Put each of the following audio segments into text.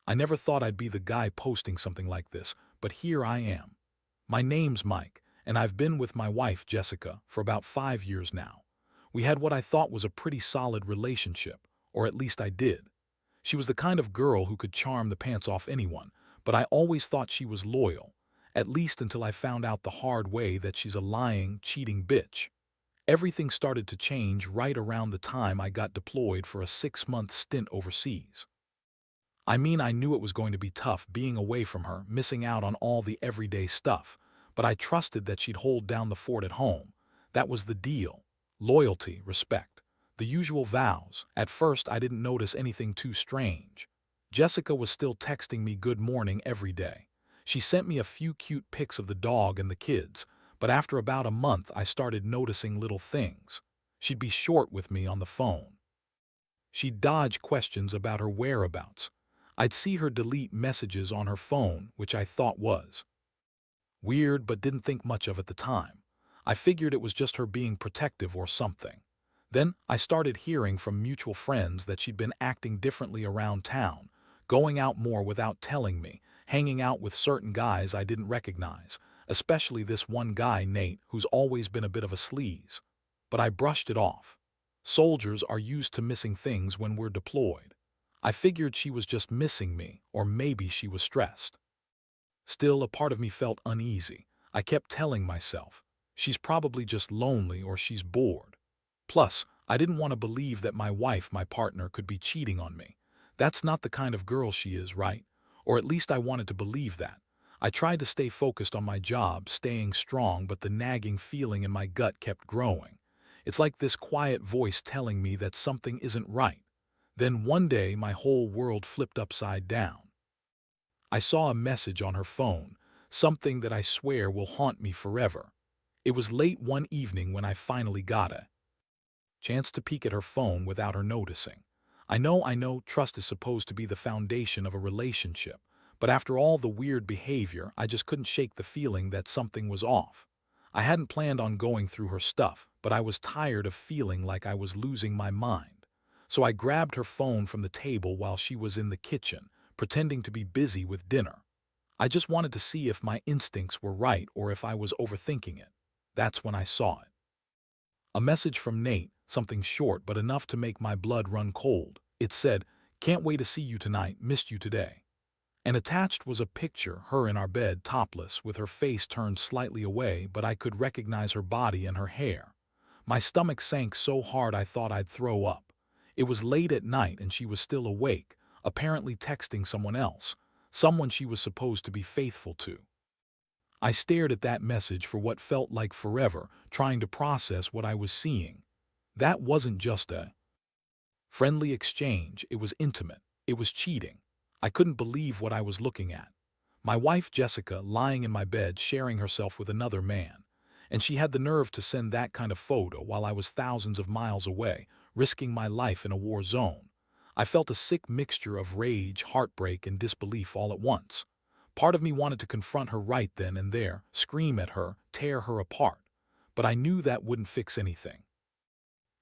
I never thought I'd be the guy posting something like this, but here I am. My name's Mike, and I've been with my wife, Jessica, for about 5 years now. We had what I thought was a pretty solid relationship, or at least I did. She was the kind of girl who could charm the pants off anyone, but I always thought she was loyal, at least until I found out the hard way that she's a lying, cheating bitch. Everything started to change right around the time I got deployed for a 6-month stint overseas. I mean, I knew it was going to be tough being away from her, missing out on all the everyday stuff, but I trusted that she'd hold down the fort at home. That was the deal. Loyalty, respect, the usual vows. At first, I didn't notice anything too strange. Jessica was still texting me good morning every day. She sent me a few cute pics of the dog and the kids, but after about a month, I started noticing little things. She'd be short with me on the phone. She'd dodge questions about her whereabouts. I'd see her delete messages on her phone, which I thought was weird but didn't think much of at the time. I figured it was just her being protective or something. Then I started hearing from mutual friends that she'd been acting differently around town, going out more without telling me, hanging out with certain guys I didn't recognize, especially this one guy, Nate, who's always been a bit of a sleaze. But I brushed it off. Soldiers are used to missing things when we're deployed. I figured she was just missing me, or maybe she was stressed. Still, a part of me felt uneasy. I kept telling myself, she's probably just lonely or she's bored. Plus, I didn't want to believe that my wife, my partner, could be cheating on me. That's not the kind of girl she is, right? Or at least I wanted to believe that. I tried to stay focused on my job, staying strong, but the nagging feeling in my gut kept growing. It's like this quiet voice telling me that something isn't right. Then one day, my whole world flipped upside down. I saw a message on her phone, something that I swear will haunt me forever. It was late one evening when I finally got a chance to peek at her phone without her noticing. I know, trust is supposed to be the foundation of a relationship, but after all the weird behavior, I just couldn't shake the feeling that something was off. I hadn't planned on going through her stuff, but I was tired of feeling like I was losing my mind. So I grabbed her phone from the table while she was in the kitchen, pretending to be busy with dinner. I just wanted to see if my instincts were right or if I was overthinking it. That's when I saw it. A message from Nate, something short but enough to make my blood run cold. It said, "Can't wait to see you tonight, missed you today." And attached was a picture, her in our bed, topless, with her face turned slightly away, but I could recognize her body and her hair. My stomach sank so hard I thought I'd throw up. It was late at night and she was still awake, apparently texting someone else, someone she was supposed to be faithful to. I stared at that message for what felt like forever, trying to process what I was seeing. That wasn't just a friendly exchange, it was intimate. It was cheating. I couldn't believe what I was looking at. My wife Jessica lying in my bed sharing herself with another man. And she had the nerve to send that kind of photo while I was thousands of miles away, risking my life in a war zone. I felt a sick mixture of rage, heartbreak, and disbelief all at once. Part of me wanted to confront her right then and there, scream at her, tear her apart. But I knew that wouldn't fix anything.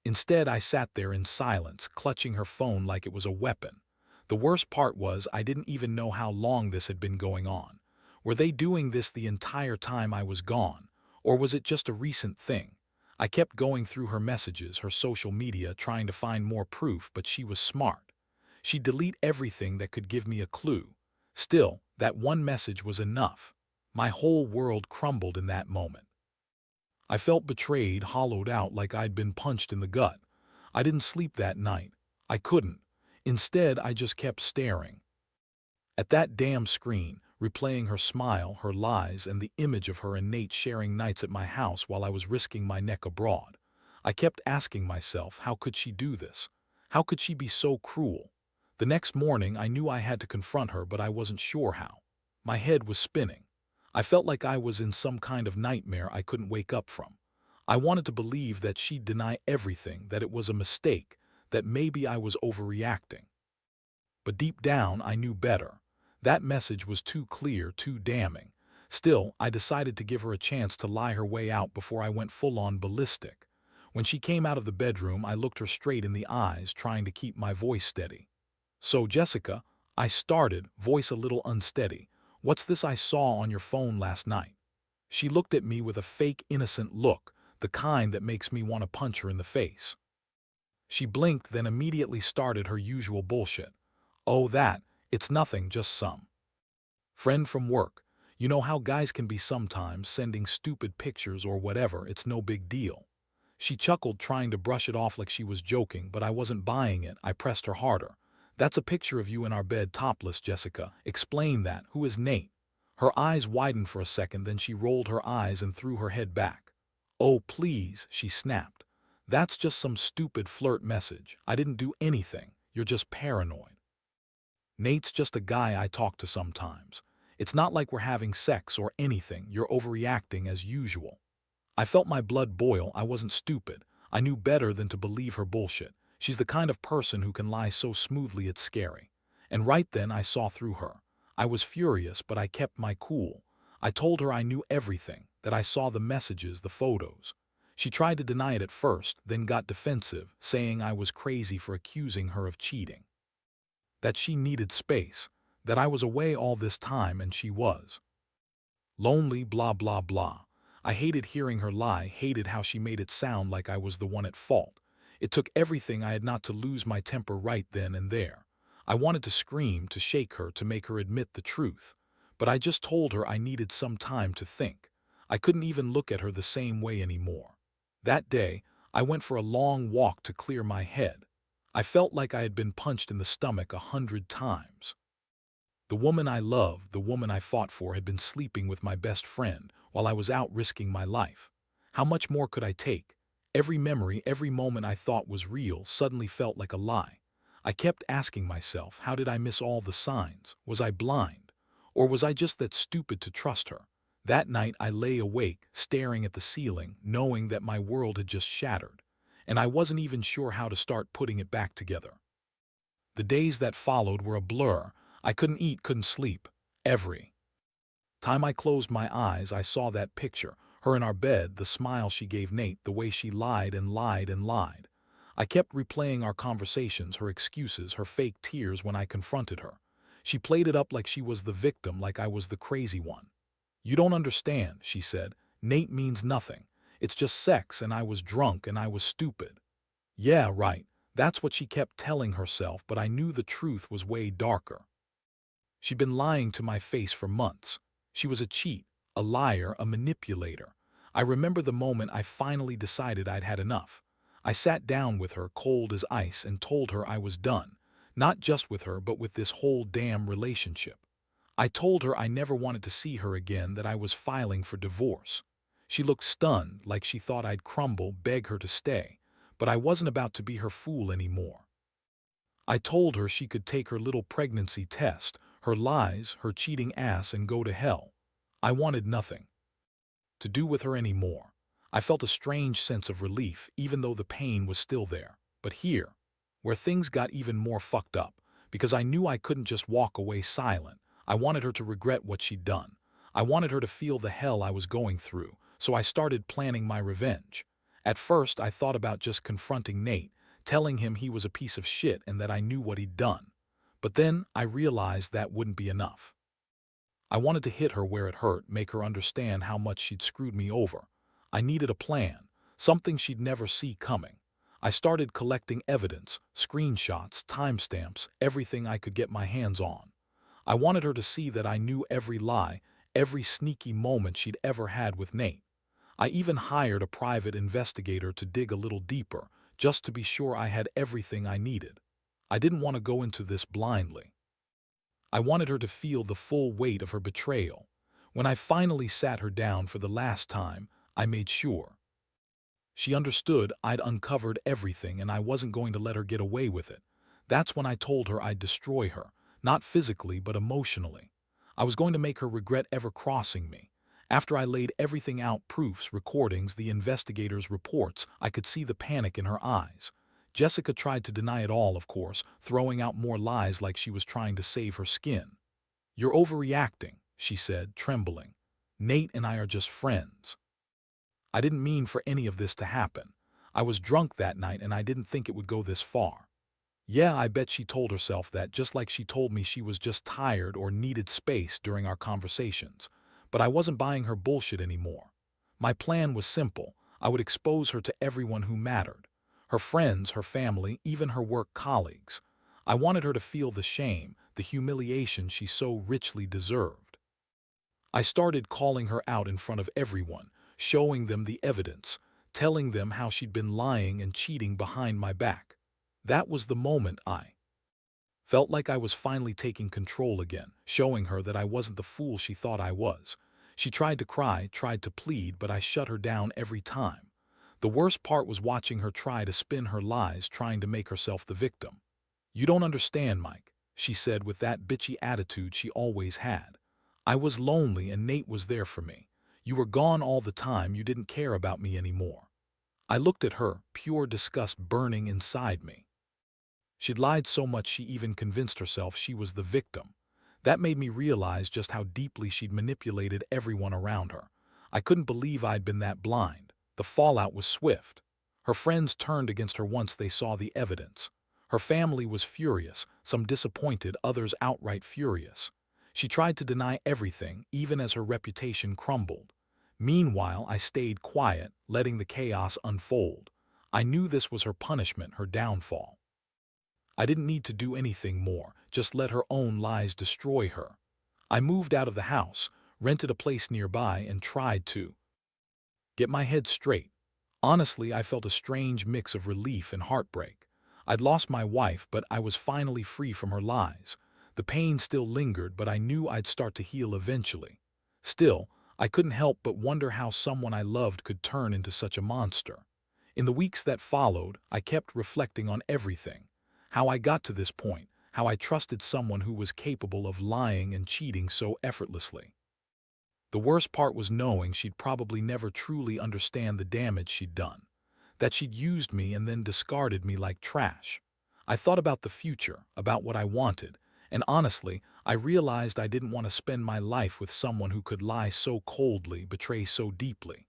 Instead, I sat there in silence, clutching her phone like it was a weapon. The worst part was I didn't even know how long this had been going on. Were they doing this the entire time I was gone? Or was it just a recent thing? I kept going through her messages, her social media, trying to find more proof, but she was smart. She'd delete everything that could give me a clue. Still, that one message was enough. My whole world crumbled in that moment. I felt betrayed, hollowed out like I'd been punched in the gut. I didn't sleep that night. I couldn't. Instead, I just kept staring at that damn screen, replaying her smile, her lies, and the image of her and Nate sharing nights at my house while I was risking my neck abroad. I kept asking myself, how could she do this? How could she be so cruel? The next morning, I knew I had to confront her, but I wasn't sure how. My head was spinning. I felt like I was in some kind of nightmare I couldn't wake up from. I wanted to believe that she'd deny everything, that it was a mistake, that maybe I was overreacting. But deep down, I knew better. That message was too clear, too damning. Still, I decided to give her a chance to lie her way out before I went full-on ballistic. When she came out of the bedroom, I looked her straight in the eyes, trying to keep my voice steady. "So, Jessica, I started, voice a little unsteady. What's this I saw on your phone last night? She looked at me with a fake innocent look, the kind that makes me want to punch her in the face. She blinked, then immediately started her usual bullshit. Oh, it's nothing, just some friend from work. You know how guys can be sometimes, sending stupid pictures or whatever, it's no big deal. She chuckled, trying to brush it off like she was joking, but I wasn't buying it. I pressed her harder. That's a picture of you in our bed topless, Jessica. Explain that. Who is Nate? Her eyes widened for a second, then she rolled her eyes and threw her head back. Oh, please, she snapped. That's just some stupid flirt message. I didn't do anything. You're just paranoid. Nate's just a guy I talk to sometimes. It's not like we're having sex or anything. You're overreacting as usual. I felt my blood boil. I wasn't stupid. I knew better than to believe her bullshit. She's the kind of person who can lie so smoothly it's scary. And right then I saw through her. I was furious, but I kept my cool. I told her I knew everything, that I saw the messages, the photos. She tried to deny it at first, then got defensive, saying I was crazy for accusing her of cheating. That she needed space, that I was away all this time and she was lonely, blah blah blah. I hated hearing her lie, hated how she made it sound like I was the one at fault. It took everything I had not to lose my temper right then and there. I wanted to scream, to shake her, to make her admit the truth. But I just told her I needed some time to think. I couldn't even look at her the same way anymore. That day, I went for a long walk to clear my head. I felt like I had been punched in the stomach 100 times. The woman I loved, the woman I fought for, had been sleeping with my best friend while I was out risking my life. How much more could I take? Every memory, every moment I thought was real suddenly felt like a lie. I kept asking myself, how did I miss all the signs? Was I blind? Or was I just that stupid to trust her? That night I lay awake, staring at the ceiling, knowing that my world had just shattered, and I wasn't even sure how to start putting it back together. The days that followed were a blur. I couldn't eat, couldn't sleep. Every time I closed my eyes, I saw that picture, her in our bed, the smile she gave Nate, the way she lied and lied and lied. I kept replaying our conversations, her excuses, her fake tears when I confronted her. She played it up like she was the victim, like I was the crazy one. You don't understand, she said. Nate means nothing. It's just sex, and I was drunk and I was stupid. Yeah, right. That's what she kept telling herself, but I knew the truth was way darker. She'd been lying to my face for months. She was a cheat, a liar, a manipulator. I remember the moment I finally decided I'd had enough. I sat down with her, cold as ice, and told her I was done. Not just with her, but with this whole damn relationship. I told her I never wanted to see her again, that I was filing for divorce. She looked stunned, like she thought I'd crumble, beg her to stay. But I wasn't about to be her fool anymore. I told her she could take her little pregnancy test, her lies, her cheating ass, and go to hell. I wanted nothing to do with her anymore. I felt a strange sense of relief, even though the pain was still there. But here, where things got even more fucked up, because I knew I couldn't just walk away silent. I wanted her to regret what she'd done. I wanted her to feel the hell I was going through, so I started planning my revenge. At first, I thought about just confronting Nate, telling him he was a piece of shit and that I knew what he'd done. But then I realized that wouldn't be enough. I wanted to hit her where it hurt, make her understand how much she'd screwed me over. I needed a plan, something she'd never see coming. I started collecting evidence, screenshots, timestamps, everything I could get my hands on. I wanted her to see that I knew every lie, every sneaky moment she'd ever had with Nate. I even hired a private investigator to dig a little deeper, just to be sure I had everything I needed. I didn't want to go into this blindly. I wanted her to feel the full weight of her betrayal. When I finally sat her down for the last time, I made sure she understood I'd uncovered everything and I wasn't going to let her get away with it. That's when I told her I'd destroy her, not physically but emotionally. I was going to make her regret ever crossing me. After I laid everything out, proofs, recordings, the investigators' reports, I could see the panic in her eyes. Jessica tried to deny it all, of course, throwing out more lies like she was trying to save her skin. You're overreacting, she said, trembling. Nate and I are just friends. I didn't mean for any of this to happen. I was drunk that night and I didn't think it would go this far. Yeah, I bet she told herself that, just like she told me she was just tired or needed space during our conversations. But I wasn't buying her bullshit anymore. My plan was simple. I would expose her to everyone who mattered. Her friends, her family, even her work colleagues. I wanted her to feel the shame, the humiliation she so richly deserved. I started calling her out in front of everyone, showing them the evidence, telling them how she'd been lying and cheating behind my back. That was the moment I felt like I was finally taking control again, showing her that I wasn't the fool she thought I was. She tried to cry, tried to plead, but I shut her down every time. The worst part was watching her try to spin her lies, trying to make herself the victim. "You don't understand, Mike," she said with that bitchy attitude she always had. "I was lonely and Nate was there for me. You were gone all the time, you didn't care about me anymore." I looked at her, pure disgust burning inside me. She'd lied so much she even convinced herself she was the victim. That made me realize just how deeply she'd manipulated everyone around her. I couldn't believe I'd been that blind. The fallout was swift. Her friends turned against her once they saw the evidence. Her family was furious, some disappointed, others outright furious. She tried to deny everything, even as her reputation crumbled. Meanwhile, I stayed quiet, letting the chaos unfold. I knew this was her punishment, her downfall. I didn't need to do anything more, just let her own lies destroy her. I moved out of the house, rented a place nearby, and tried to get my head straight. Honestly, I felt a strange mix of relief and heartbreak. I'd lost my wife, but I was finally free from her lies. The pain still lingered, but I knew I'd start to heal eventually. Still, I couldn't help but wonder how someone I loved could turn into such a monster. In the weeks that followed, I kept reflecting on everything. How I got to this point, how I trusted someone who was capable of lying and cheating so effortlessly. The worst part was knowing she'd probably never truly understand the damage she'd done, that she'd used me and then discarded me like trash. I thought about the future, about what I wanted, and honestly, I realized I didn't want to spend my life with someone who could lie so coldly, betray so deeply.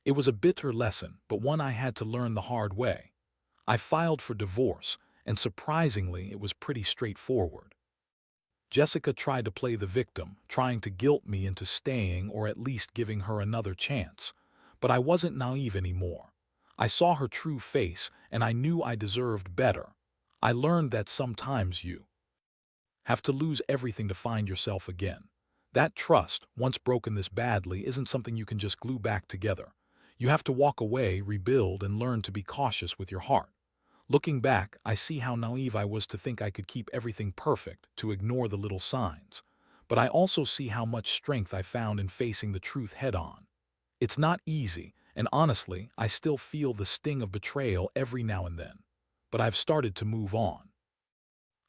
It was a bitter lesson, but one I had to learn the hard way. I filed for divorce, and surprisingly, it was pretty straightforward. Jessica tried to play the victim, trying to guilt me into staying or at least giving her another chance. But I wasn't naive anymore. I saw her true face, and I knew I deserved better. I learned that sometimes you have to lose everything to find yourself again. That trust, once broken this badly, isn't something you can just glue back together. You have to walk away, rebuild, and learn to be cautious with your heart. Looking back, I see how naive I was to think I could keep everything perfect, to ignore the little signs. But I also see how much strength I found in facing the truth head-on. It's not easy, and honestly, I still feel the sting of betrayal every now and then. But I've started to move on.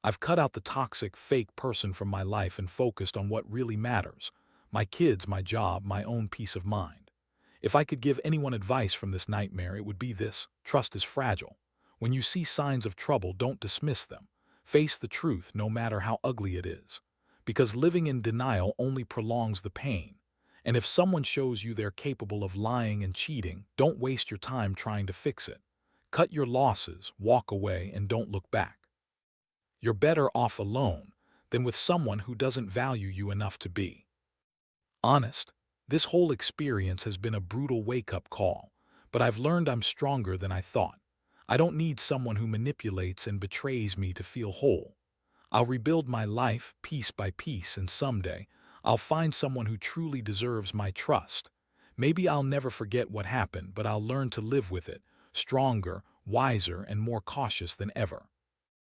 I've cut out the toxic, fake person from my life and focused on what really matters: my kids, my job, my own peace of mind. If I could give anyone advice from this nightmare, it would be this: trust is fragile. When you see signs of trouble, don't dismiss them. Face the truth, no matter how ugly it is. Because living in denial only prolongs the pain. And if someone shows you they're capable of lying and cheating, don't waste your time trying to fix it. Cut your losses, walk away, and don't look back. You're better off alone than with someone who doesn't value you enough to be honest. This whole experience has been a brutal wake-up call, but I've learned I'm stronger than I thought. I don't need someone who manipulates and betrays me to feel whole. I'll rebuild my life piece by piece, and someday I'll find someone who truly deserves my trust. Maybe I'll never forget what happened, but I'll learn to live with it, stronger, wiser, and more cautious than ever.